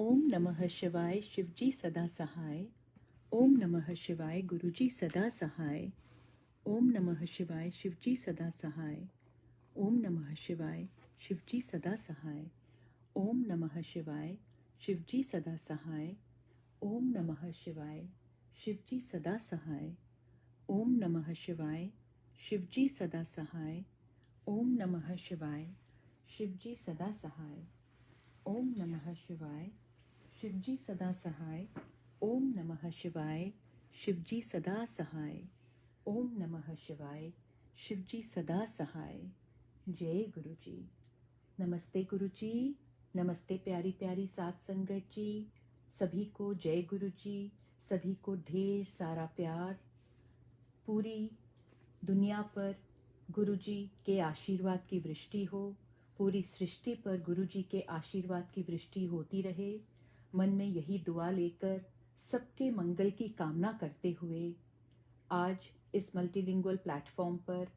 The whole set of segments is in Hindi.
ओम नमः शिवाय शिवजी सदा सहाय। ओम नमः शिवाय गुरुजी सदा सहाय। ओम नमः शिवाय शिवजी सदा सहाय। ओम नमः शिवाय शिवजी सदा सहाय। ओम नमः शिवाय शिवजी सदा सहाय। ओम नमः शिवाय शिवजी सदा सहाय। ओम नमः शिवाय शिवजी सदा सहाय। ओम नमः शिवाय शिवजी सदा सहाय। ओम नमः शिवाय शिवजी सदा सहाय। ओम नमः शिवाय शिवजी सदा सहाय। ओम नमः शिवाय शिवजी सदा सहाय। जय गुरु जी। नमस्ते गुरु जी। नमस्ते प्यारी प्यारी सात संगत जी। सभी को जय गुरु जी। सभी को ढेर सारा प्यार। पूरी दुनिया पर गुरु जी के आशीर्वाद की वृष्टि हो। पूरी सृष्टि पर गुरु जी के आशीर्वाद की वृष्टि होती रहे। मन में यही दुआ लेकर सबके मंगल की कामना करते हुए आज इस मल्टीलिंगुअल प्लेटफॉर्म पर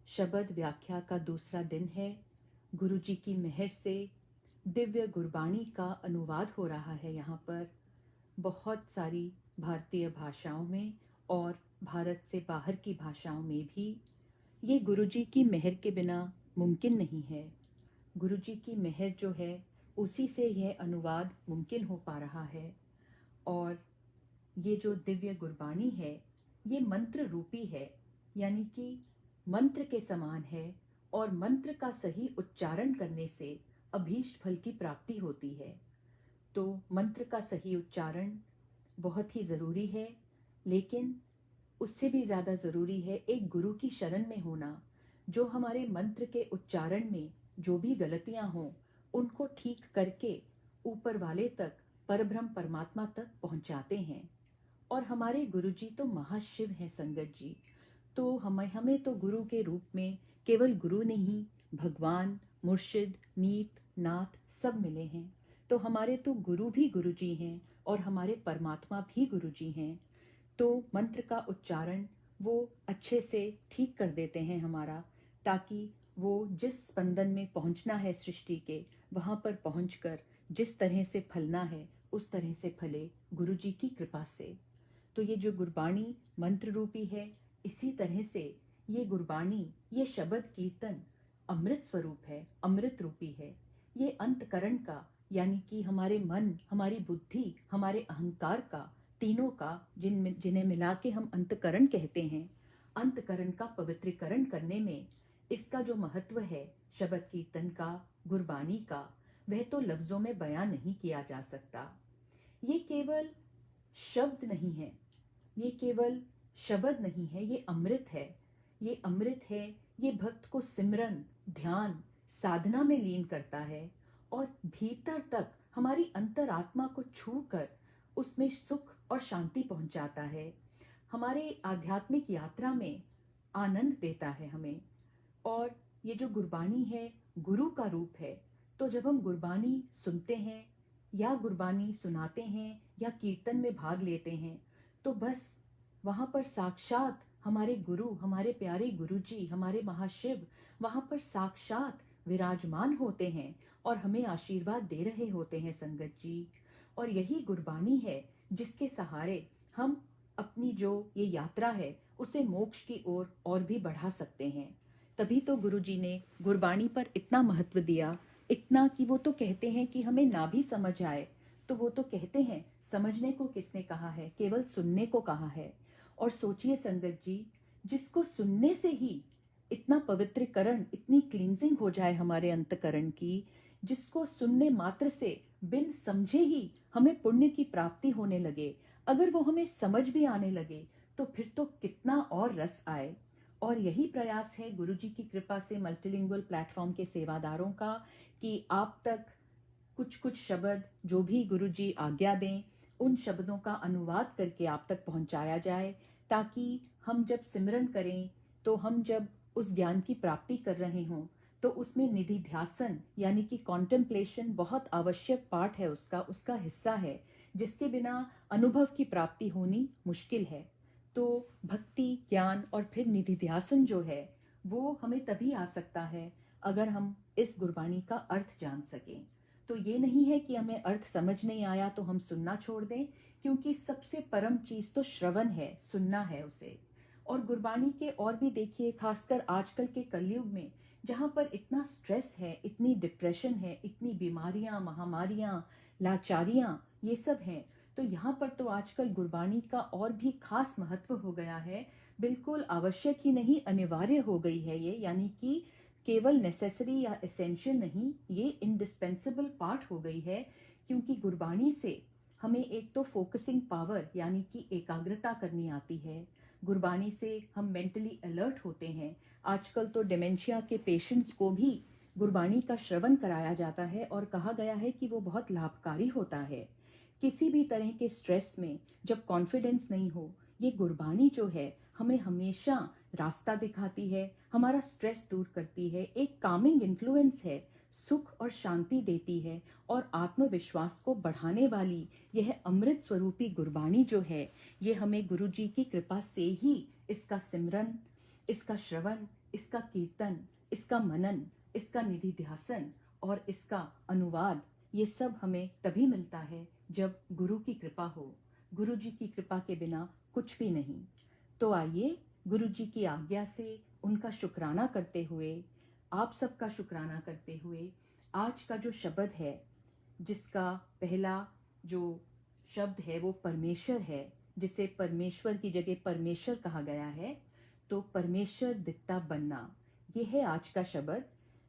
शब्द व्याख्या का दूसरा दिन है। गुरु जी की मेहर से दिव्य गुरबाणी का अनुवाद हो रहा है यहाँ पर बहुत सारी भारतीय भाषाओं में और भारत से बाहर की भाषाओं में भी। ये गुरु जी की मेहर के बिना मुमकिन नहीं है। गुरु जी की मेहर जो है उसी से यह अनुवाद मुमकिन हो पा रहा है। और ये जो दिव्य गुरबाणी है ये मंत्र रूपी है, यानी कि मंत्र के समान है और मंत्र का सही उच्चारण करने से अभीष्ट फल की प्राप्ति होती है। तो मंत्र का सही उच्चारण बहुत ही ज़रूरी है, लेकिन उससे भी ज़्यादा ज़रूरी है एक गुरु की शरण में होना, जो हमारे मंत्र के उच्चारण में जो भी गलतियां हों उनको ठीक करके ऊपर वाले तक, परब्रह्म परमात्मा तक पहुंचाते हैं। और हमारे गुरु जी तो महाशिव हैं संगत जी। तो हमें तो गुरु के रूप में केवल गुरु नहीं, भगवान, मुर्शिद, मीत, नाथ सब मिले हैं। तो हमारे तो गुरु भी गुरु जी हैं और हमारे परमात्मा भी गुरु जी हैं। तो मंत्र का उच्चारण वो अच्छे से ठीक कर देते हैं हमारा, ताकि वो जिस स्पंदन में पहुंचना है सृष्टि के, वहां पर पहुंचकर जिस तरह से फलना है उस तरह से फले गुरु जी की कृपा से। तो ये जो गुरबाणी मंत्र रूपी है, इसी तरह से ये गुरबाणी, ये शब्द कीर्तन अमृत स्वरूप है, अमृत रूपी है। ये अंतकरण का, यानी कि हमारे मन, हमारी बुद्धि, हमारे अहंकार का, तीनों का, जिन्हें मिला के हम अंतकरण कहते हैं, अंतकरण का पवित्रीकरण करने में इसका जो महत्व है शब्द कीर्तन का, गुरबाणी का, वह तो लफ्जों में बयां नहीं किया जा सकता। ये केवल शब्द नहीं है, ये केवल शब्द नहीं है, ये अमृत है। ये अमृत है। ये भक्त को सिमरन, ध्यान, साधना में लीन करता है और भीतर तक हमारी अंतरात्मा को छू कर उसमें सुख और शांति पहुंचाता है। हमारे आध्यात्मिक यात्रा में आनंद देता है हमें। और ये जो गुरबाणी है गुरु का रूप है। तो जब हम गुरबाणी सुनते हैं या गुरबाणी सुनाते हैं या कीर्तन में भाग लेते हैं, तो बस वहां पर साक्षात हमारे गुरु, हमारे प्यारे गुरु जी, हमारे महाशिव वहां पर साक्षात विराजमान होते हैं और हमें आशीर्वाद दे रहे होते हैं संगत जी। और यही गुरबाणी है जिसके सहारे हम अपनी जो ये यात्रा है उसे मोक्ष की ओर और भी बढ़ा सकते हैं। तभी तो गुरु जी ने गुरबाणी पर इतना महत्व दिया, इतना कि वो तो कहते हैं कि हमें ना भी समझ आए तो वो तो कहते हैं समझने को किसने कहा है, केवल सुनने को कहा है। और सोचिए संगत जी, जिसको सुनने से ही इतना पवित्रीकरण, इतनी क्लींजिंग हो जाए हमारे अंतकरण की, जिसको सुनने मात्र से बिन समझे ही हमें पुण्य की प्राप्ति होने लगे, अगर वो हमें समझ भी आने लगे तो फिर तो कितना और रस आए। और यही प्रयास है गुरु जी की कृपा से मल्टीलिंगुअल प्लेटफॉर्म के सेवादारों का, कि आप तक कुछ कुछ शब्द जो भी गुरु जी आज्ञा दें उन शब्दों का अनुवाद करके आप तक पहुंचाया जाए, ताकि हम जब सिमरन करें, तो हम जब उस ज्ञान की प्राप्ति कर रहे हों, तो उसमें निधि ध्यासन यानी कि कॉन्टेम्पलेशन बहुत आवश्यक पार्ट है, उसका हिस्सा है, जिसके बिना अनुभव की प्राप्ति होनी मुश्किल है। तो भक्ति, ज्ञान और फिर निधि ध्यासन जो है वो हमें तभी आ सकता है अगर हम इस गुरबाणी का अर्थ जान सकें। तो ये नहीं है कि हमें अर्थ समझ नहीं आया तो हम सुनना छोड़ दें, क्योंकि सबसे परम चीज तो श्रवण है, सुनना है उसे। और गुरबानी के और भी देखिए, खासकर आजकल के कलयुग में जहाँ पर इतना स्ट्रेस है, इतनी डिप्रेशन है, इतनी बीमारियां, महामारियां, लाचारियां, ये सब हैं, तो यहाँ पर तो आजकल गुरबानी का और भी खास महत्व हो गया है। बिल्कुल आवश्यक ही नहीं, अनिवार्य हो गई है ये, यानी कि केवल नेसेसरी या एसेंशियल नहीं, ये इंडिस्पेंसिबल पार्ट हो गई है। क्योंकि गुरबानी से हमें एक तो फोकसिंग पावर यानी कि एकाग्रता करनी आती है। गुरबानी से हम मेंटली अलर्ट होते हैं। आजकल तो डिमेंशिया के पेशेंट्स को भी गुरबानी का श्रवण कराया जाता है और कहा गया है कि वो बहुत लाभकारी होता है। किसी भी तरह के स्ट्रेस में जब कॉन्फिडेंस नहीं हो, ये गुरबानी जो है हमें हमेशा रास्ता दिखाती है, हमारा स्ट्रेस दूर करती है, एक कामिंग इन्फ्लुएंस है, सुख और शांति देती है और आत्मविश्वास को बढ़ाने वाली यह अमृत स्वरूपी गुरबानी जो है, ये हमें गुरु जी की कृपा से ही इसका सिमरन, इसका श्रवण, इसका कीर्तन, इसका मनन, इसका निधि ध्यासन और इसका अनुवाद, ये सब हमें तभी मिलता है जब गुरु की कृपा हो। गुरु जी की कृपा के बिना कुछ भी नहीं। तो आइए गुरु जी की आज्ञा से उनका शुक्राना करते हुए, आप सबका शुक्राना करते हुए, आज का जो शब्द है, जिसका पहला जो शब्द है वो परमेश्वर है, जिसे परमेश्वर की जगह परमेश्वर कहा गया है, तो परमेश्वर दित्ता बनना, ये है आज का शब्द,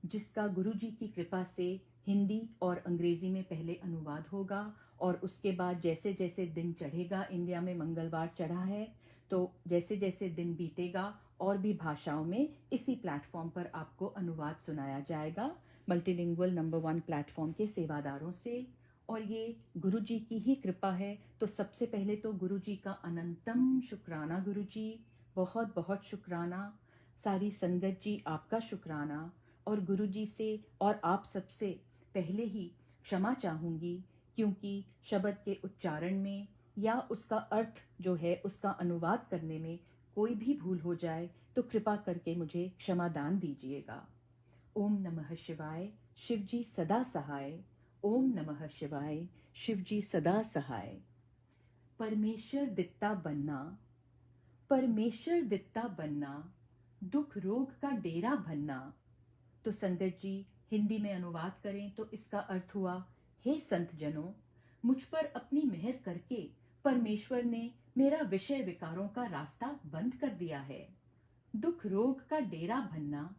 जिसका गुरु जी की कृपा से हिंदी और अंग्रेजी में पहले अनुवाद होगा और उसके बाद जैसे जैसे दिन चढ़ेगा, इंडिया में मंगलवार चढ़ा है, तो जैसे जैसे दिन बीतेगा और भी भाषाओं में इसी प्लेटफॉर्म पर आपको अनुवाद सुनाया जाएगा, मल्टीलिंगुअल नंबर 1 प्लेटफॉर्म के सेवादारों से। और ये गुरु जी की ही कृपा है। तो सबसे पहले तो गुरु जी का अनंतम शुक्राना। गुरु जी बहुत बहुत शुक्राना। सारी संगत जी आपका शुक्राना। और गुरु जी से और आप सबसे पहले ही क्षमा चाहूँगी, क्योंकि शब्द के उच्चारण में या उसका अर्थ जो है उसका अनुवाद करने में कोई भी भूल हो जाए तो कृपा करके मुझे क्षमा दान दीजिएगा। ओम नमः शिवाय, शिवजी सदा सहाय। ओम नमः शिवाय, शिवजी सदा सहाय। परमेश्वर दित्ता बनना, परमेश्वर दित्ता बनना, दुख रोग का डेरा बनना। तो संगत जी हिंदी में अनुवाद करें तो इसका अर्थ हुआ, हे संत जनों, मुझ पर अपनी मेहर करके परमेश्वर ने मेरा विषय विकारों का रास्ता बंद कर दिया है। दुख रोग का डेरा बनना,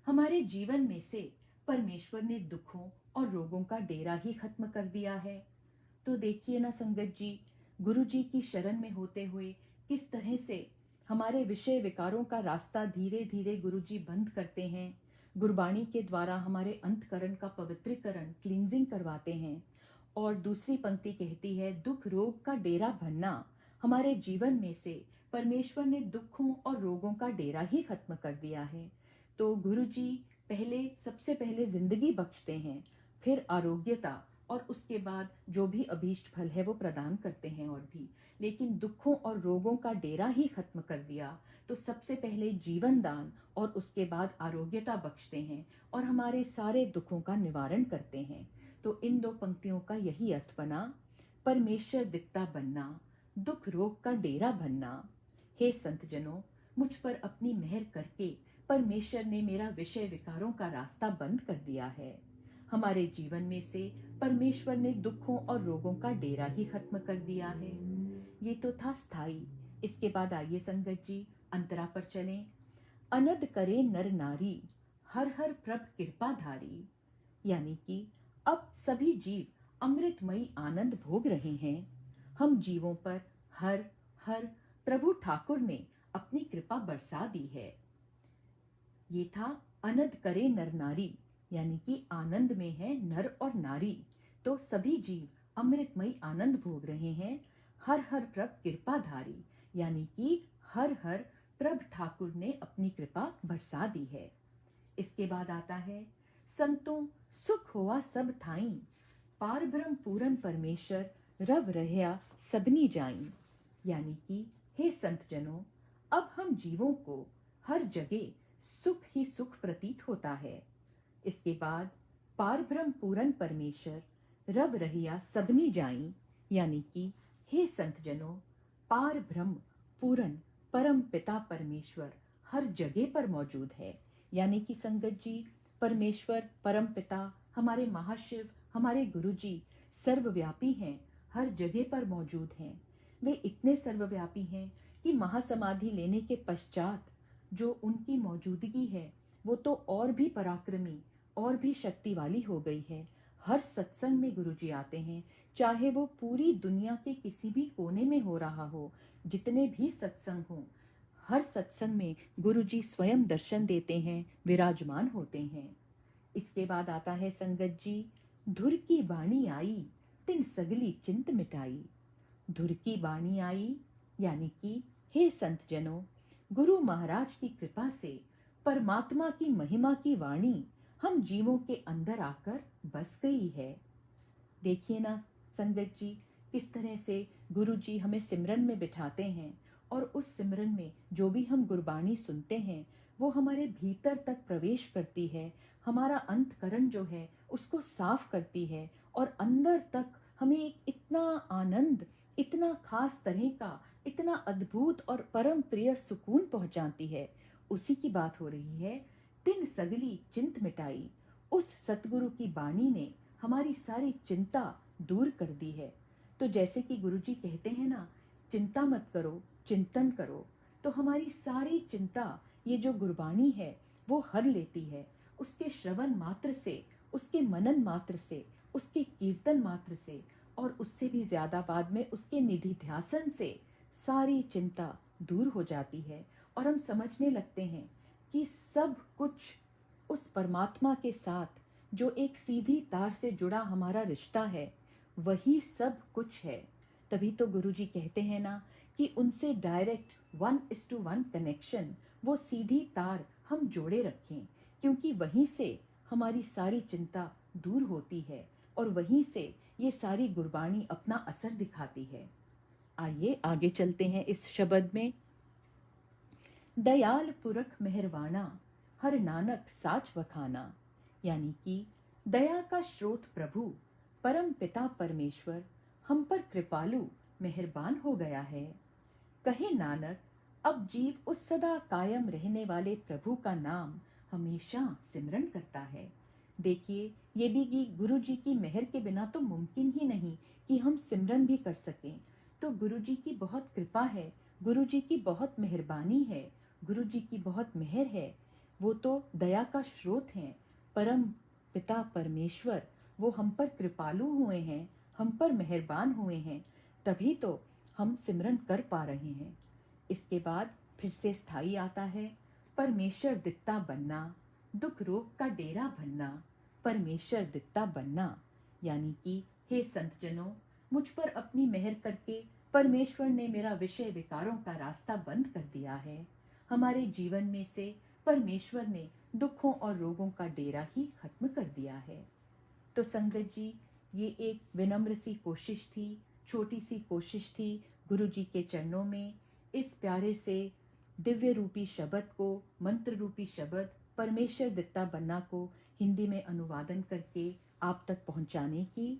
हमारे जीवन में से परमेश्वर ने दुखों और रोगों का डेरा ही खत्म कर दिया है। तो देखिए ना संगत जी, गुरु जी की शरण में होते हुए किस तरह से हमारे विषय विकारों का रास्ता धीरे धीरे गुरु जी बंद करते हैं। गुरबाणी के द्वारा हमारे अंतकरण का पवित्रीकरण, क्लींजिंग करवाते हैं। और दूसरी पंक्ति कहती है, दुख रोग का डेरा बनना, हमारे जीवन में से परमेश्वर ने दुखों और रोगों का डेरा ही खत्म कर दिया है। तो गुरु जी पहले, सबसे पहले जिंदगी बख्शते हैं, फिर आरोग्यता, और उसके बाद जो भी अभीष्ट फल है वो प्रदान करते हैं और भी। लेकिन दुखों और रोगों का डेरा ही खत्म कर दिया, तो सबसे पहले जीवन दान और उसके बाद आरोग्यता बख्शते हैं और हमारे सारे दुखों का निवारण करते हैं। तो इन दो पंक्तियों का यही अर्थ बना, परमेश्वर दित्ता बनना, दुख रोग का डेरा बनना। हे संत जनों, मुझ पर अपनी मेहर करके परमेश्वर ने मेरा विषय विकारों का रास्ता बंद कर दिया है। हमारे जीवन में से परमेश्वर ने दुखों और रोगों का डेरा ही खत्म कर दिया है। ये तो था स्थाई। इसके बाद आइए संगत जी अंतरा पर चलें। अनद करे नर नारी, हर हर प्रभ कृपाधारी, यानी कि अब सभी जीव अमृतमयी आनंद भोग रहे हैं। हम जीवों पर हर हर प्रभु ठाकुर ने अपनी कृपा बरसा दी है। ये था अनद करे नर नारी, यानी कि आनंद में है नर और नारी, तो सभी जीव अमृतमयी आनंद भोग रहे हैं। हर हर प्रभ कृपाधारी, यानी कि हर हर प्रभ ठाकुर ने अपनी कृपा बरसा दी है। इसके बाद आता है, संतों सुख हुआ सब थाई, पार ब्रह्म पूरन परमेश्वर रव रहया सबनी जाई, यानी कि हे संत जनों, अब हम जीवों को हर जगह सुख ही सुख प्रतीत होता है। इसके बाद पार ब्रह्म पूरन परमेश्वर रब रहिया सबनी जाई, यानी कि हे संत जनों, पार ब्रह्म पूरन परम पिता परमेश्वर हर जगह पर मौजूद है। यानी कि संगत जी, परमेश्वर परम पिता हमारे महाशिव, हमारे गुरु जी सर्वव्यापी हैं, हर जगह पर मौजूद हैं। वे इतने सर्वव्यापी हैं कि महासमाधि लेने के पश्चात जो उनकी मौजूदगी है वो तो और भी पराक्रमी और भी शक्ति वाली हो गई है। हर सत्संग में गुरुजी आते हैं, चाहे वो पूरी दुनिया के किसी भी कोने में हो रहा हो, जितने भी सत्संग हों, हर सत्संग में गुरुजी स्वयं दर्शन देते हैं, विराजमान होते हैं। इसके बाद आता है संगत जी, धुर की बाणी आई तिन सगली चिंत मिटाई। धुर की बाणी आई यानी कि हे संत जनों, गुरु महाराज की कृपा से परमात्मा की महिमा की वाणी हम जीवों के अंदर आकर बस गई है। देखिए ना संगत जी, किस तरह से गुरु जी हमें सिमरन में बिठाते हैं और उस सिमरन में जो भी हम गुरबाणी सुनते हैं वो हमारे भीतर तक प्रवेश करती है, हमारा अंतकरण जो है उसको साफ करती है और अंदर तक हमें एक इतना आनंद, इतना खास तरह का, इतना अद्भुत और परम प्रिय सुकून पहुंचाती है। उसी की बात हो रही है, तिन सगली चिंत मिटाई। उस सतगुरु की बाणी ने हमारी सारी चिंता दूर कर दी है। तो जैसे कि गुरुजी कहते हैं ना, चिंता मत करो, चिंतन करो, तो हमारी सारी चिंता ये जो गुरबाणी है वो हर लेती है। उसके श्रवण मात्र से, उसके मनन मात्र से, उसके कीर्तन मात्र से और उससे भी ज्यादा बाद में उसके निधिध्यासन से सारी चिंता दूर हो जाती है और हम समझने लगते हैं कि सब कुछ उस परमात्मा के साथ जो एक सीधी तार से जुड़ा हमारा रिश्ता है वही सब कुछ है। तभी तो गुरुजी कहते हैं ना कि उनसे डायरेक्ट 1:1 कनेक्शन, वो सीधी तार हम जोड़े रखें, क्योंकि वहीं से हमारी सारी चिंता दूर होती है और वहीं से ये सारी गुरबाणी अपना असर दिखाती है। आइए आगे चलते हैं इस शब्द में। दयाल पुरख मेहरबाना हर नानक साच वखाना, यानी कि दया का स्रोत प्रभु परम पिता परमेश्वर हम पर कृपालु मेहरबान हो गया है। कहे नानक, अब जीव उस सदा कायम रहने वाले प्रभु का नाम हमेशा सिमरन करता है। देखिए, ये भी गुरु जी की मेहर के बिना तो मुमकिन ही नहीं कि हम सिमरन भी कर सकें। तो गुरु जी की बहुत कृपा है, गुरु जी की बहुत मेहरबानी है, गुरु जी की बहुत मेहर है। वो तो दया का स्रोत हैं, परम पिता परमेश्वर, वो हम पर कृपालु हुए हैं, हम पर मेहरबान हुए हैं, तभी तो हम सिमरन कर पा रहे हैं। इसके बाद फिर से स्थाई आता है, परमेश्वर दित्ता बनना दुख रोग का डेरा बनना। परमेश्वर दित्ता बनना यानी कि हे संत जनों, मुझ पर अपनी मेहर करके परमेश्वर ने मेरा विषय विकारों का रास्ता बंद कर दिया है। हमारे जीवन में से परमेश्वर ने दुखों और रोगों का डेरा ही खत्म कर दिया है। तो संगत जी, ये एक विनम्र सी कोशिश थी, छोटी सी कोशिश थी गुरु जी के चरणों में इस प्यारे से दिव्य रूपी शब्द को, मंत्र रूपी शब्द परमेश्वर दित्ता बनना को हिंदी में अनुवादन करके आप तक पहुंचाने की।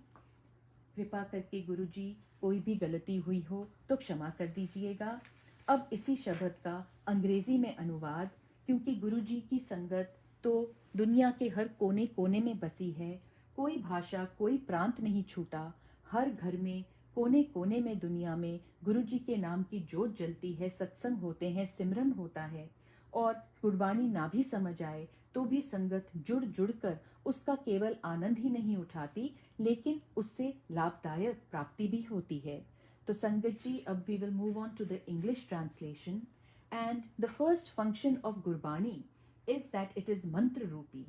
कृपा करके गुरु जी, कोई भी गलती हुई हो तो क्षमा कर दीजिएगा। अब इसी शब्द का अंग्रेजी में अनुवाद, क्योंकि गुरु जी की संगत तो दुनिया के हर कोने कोने में बसी है, कोई भाषा, कोई प्रांत नहीं छूटा। हर घर में, कोने कोने में दुनिया में गुरु जी के नाम की जोत जलती है, सत्संग होते हैं, सिमरन होता है। और गुरबाणी ना भी समझ आए तो भी संगत जुड़ जुड़ कर उसका केवल आनंद ही नहीं उठाती, लेकिन उससे लाभदायक प्राप्ति भी होती है। तो संगत जी, अब we will move on to the English translation. And the first function of Gurbani is that it is mantra rupi,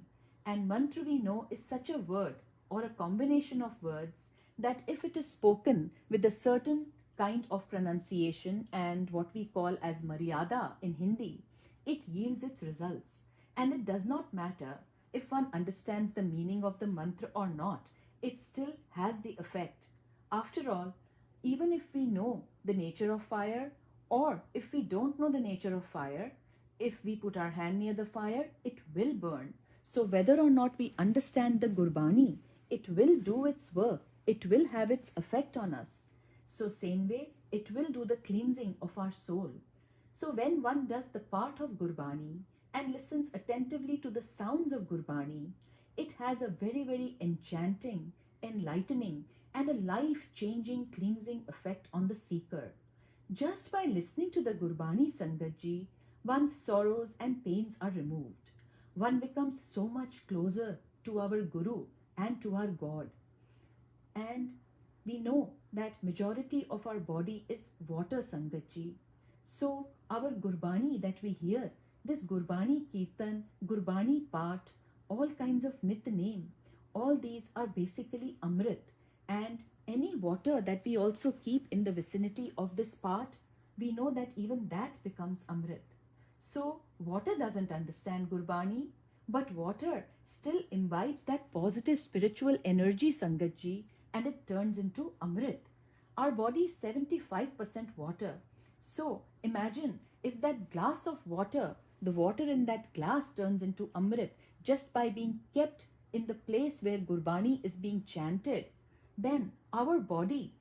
and mantra we know is such a word or a combination of words that if it is spoken with a certain kind of pronunciation and what we call as maryada in Hindi, it yields its results, and it does not matter if one understands the meaning of the mantra or not, it still has the effect. After all, even if we know the nature of fire, or if we don't know the nature of fire, if we put our hand near the fire, it will burn. So whether or not we understand the Gurbani, it will do its work. It will have its effect on us. So same way, it will do the cleansing of our soul. So when one does the part of Gurbani and listens attentively to the sounds of Gurbani, it has a very, very enchanting, enlightening, and a life-changing cleansing effect on the seeker. Just by listening to the Gurbani Sangatji, one's sorrows and pains are removed. One becomes so much closer to our Guru and to our God. And we know that majority of our body is water, Sangatji. So our Gurbani that we hear, this Gurbani Kirtan, Gurbani Path, all kinds of Nitnem, all these are basically Amrit. And any water that we also keep in the vicinity of this path, we know that even that becomes Amrit. So water doesn't understand Gurbani, but water still imbibes that positive spiritual energy, Sangatji, and it turns into Amrit. Our body is 75% water. So imagine if that glass of water, the water in that glass turns into Amrit just by being kept in the place where Gurbani is being chanted, then our body,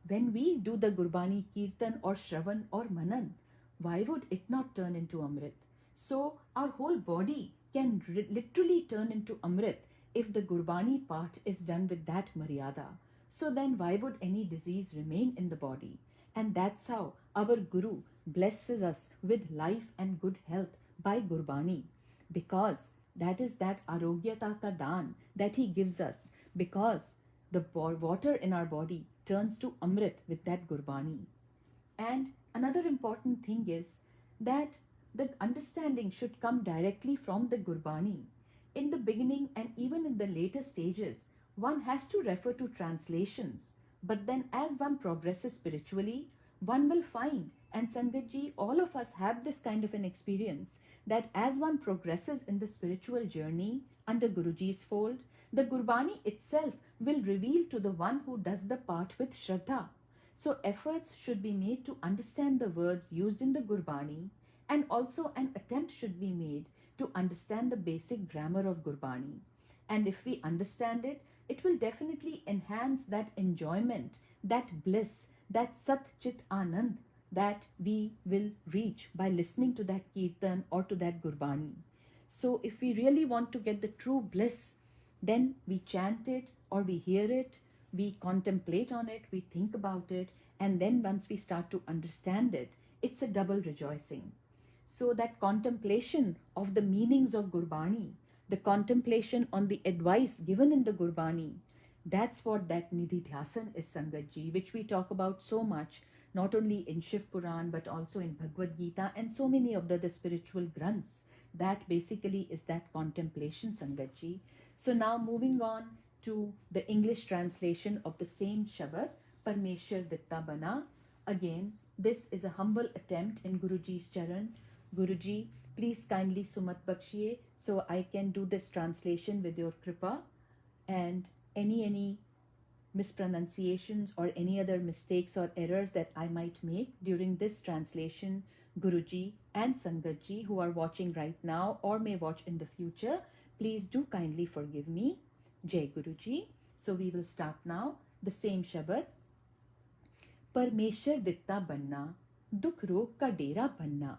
when we do the Gurbani Kirtan or Shravan or Manan, why would it not turn into Amrit? So our whole body can literally turn into Amrit if the Gurbani part is done with that Maryada. So then why would any disease remain in the body? And that's how our Guru blesses us with life and good health by Gurbani. Because that is that Arogyata ka daan that he gives us. Because the water in our body turns to Amrit with that Gurbani. And another important thing is that the understanding should come directly from the Gurbani. In the beginning and even in the later stages, one has to refer to translations. But then as one progresses spiritually, one will find, and Sangatji, all of us have this kind of an experience, that as one progresses in the spiritual journey under Guruji's fold, the Gurbani itself will reveal to the one who does the part with Shraddha. So efforts should be made to understand the words used in the Gurbani, and also an attempt should be made to understand the basic grammar of Gurbani. And if we understand it, it will definitely enhance that enjoyment, that bliss, that Sat Chit Anand that we will reach by listening to that Kirtan or to that Gurbani. So if we really want to get the true bliss, then we chant it or we hear it, we contemplate on it, we think about it, and then once we start to understand it, it's a double rejoicing. So that contemplation of the meanings of Gurbani, the contemplation on the advice given in the Gurbani, that's what that Nidhi Dhyasan is, Sangatji, which we talk about so much, not only in Shiv Puran, but also in Bhagavad Gita and so many of the spiritual granths. That basically is that contemplation, Sangatji. So now moving on to the English translation of the same Shabad, Parmeshwar Ditta Bana. Again, this is a humble attempt in Guruji's charan. Guruji, please kindly Sumat Bakshiye so I can do this translation with your kripa, and any mispronunciations or any other mistakes or errors that I might make during this translation, Guruji and Sangatji who are watching right now or may watch in the future, please do kindly forgive me. Jai Guruji. So we will start now the same Shabad. Parmeshwar Ditta Banna, Dukh Rog Ka Dera Banna.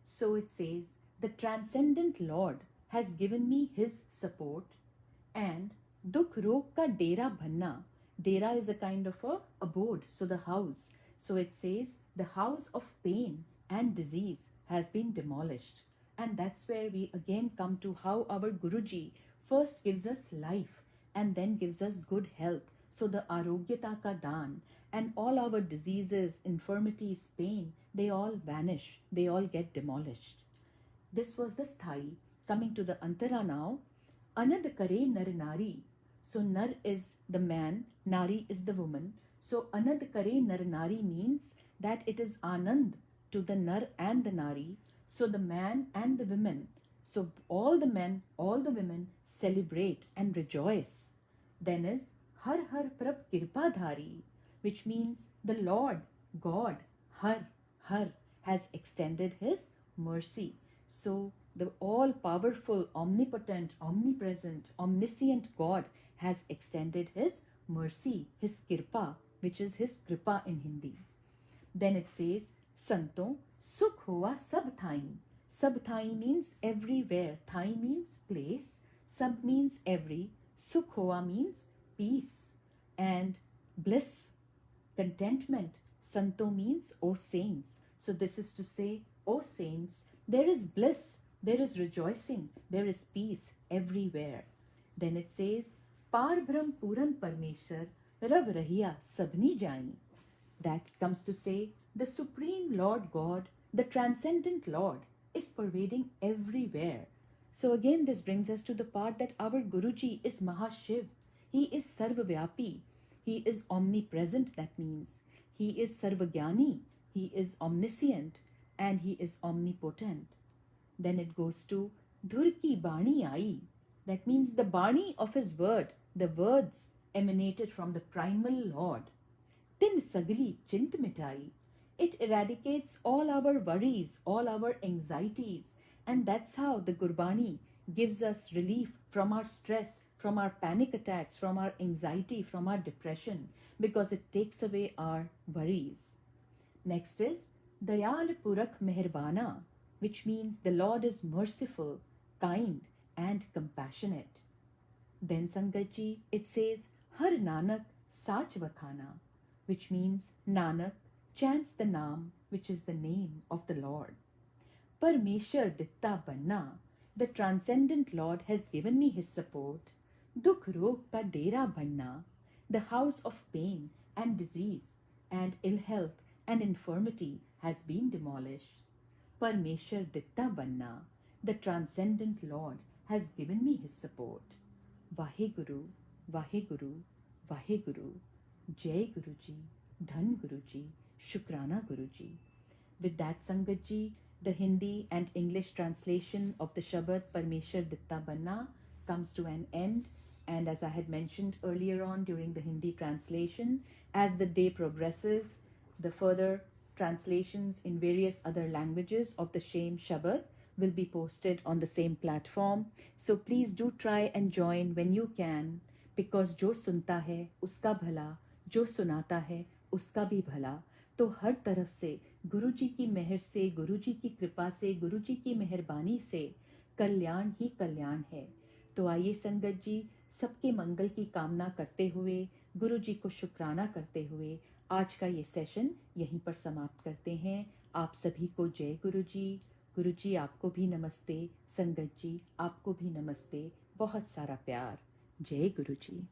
So it says, the transcendent Lord has given me his support, and Dukh Rog Ka Dera Banna. Dera is a kind of a abode, so the house. So it says, the house of pain and disease has been demolished. And that's where we again come to how our Guruji first gives us life and then gives us good health. So the Arogyata Ka Daan, and all our diseases, infirmities, pain, they all vanish, they all get demolished. This was the sthai. Coming to the Antara now, Anad Kare Nar Nari. So Nar is the man, Nari is the woman. So Anad Kare Nar Nari means that it is Anand to the Nar and the Nari. So the man and the women. So all the men, all the women celebrate and rejoice. Then is Har Har Prab Kirpa Dhari, which means the Lord, God, Har, has extended his mercy. So the all-powerful, omnipotent, omnipresent, omniscient God has extended His mercy, His kirpa, which is His kripa in Hindi. Then it says, Santon, sukh hua sab thain. Sab thain means everywhere. Thai means place. Sab means every. Sukh hua means peace and bliss, contentment. Santo means O saints. So this is to say, O saints, there is bliss, there is rejoicing, there is peace everywhere. Then it says, Par Brahm Puran Parmeshwar Rav Rahiya Sabni Jani. That comes to say, the Supreme Lord God, the Transcendent Lord, is pervading everywhere. So again, this brings us to the part that our Guruji is Mahashiv. He is Sarvavyapi. He is omnipresent, that means. He is Sarvagyani. He is omniscient. And he is omnipotent. Then it goes to Dhur ki Bani Ai. That means the Bani of his word, the words emanated from the primal Lord. Tin Sagli Chint Mitai. It eradicates all our worries, all our anxieties. And that's how the Gurbani gives us relief from our stress, from our panic attacks, from our anxiety, from our depression, because it takes away our worries. Next is Dayal Purak Meherbana, which means the Lord is merciful, kind, and compassionate. Then Sangatji, it says Har Nanak Sach Vakhana, which means Nanak chants the Naam, which is the name of the Lord. Parmeshwar Ditta Banna, the Transcendent Lord has given me His support. Dukh Rog Ka Dera Banna, the house of pain and disease and ill health and infirmity has been demolished. Parmeshwar Ditta Banna, the Transcendent Lord has given me His support. Vaheguru, Vaheguru, Vaheguru, Jai Guruji, Dhan Guruji, Shukrana Guruji. With that, Sangatji, the Hindi and English translation of the Shabad Parmeshwar Ditta Banna comes to an end. And as I had mentioned earlier on during the Hindi translation, as the day progresses, the further translations in various other languages of the same Shabad will be posted on the same platform. So please do try and join when you can, because जो सुनता है उसका भला, जो सुनाता है उसका भी भला. तो हर तरफ से गुरुजी की मेहर से, गुरुजी की कृपा से, गुरुजी की मेहरबानी से कल्याण ही कल्याण है. तो आइए संगत जी, सबके मंगल की कामना करते हुए, गुरुजी को शुक्राना करते हुए आज का ये सेशन यहीं पर समाप्त करते हैं. आप सभी को जय गुरुजी. गुरुजी आपको भी नमस्ते. संगत जी आपको भी नमस्ते. बहुत सारा प्यार. जय गुरुजी.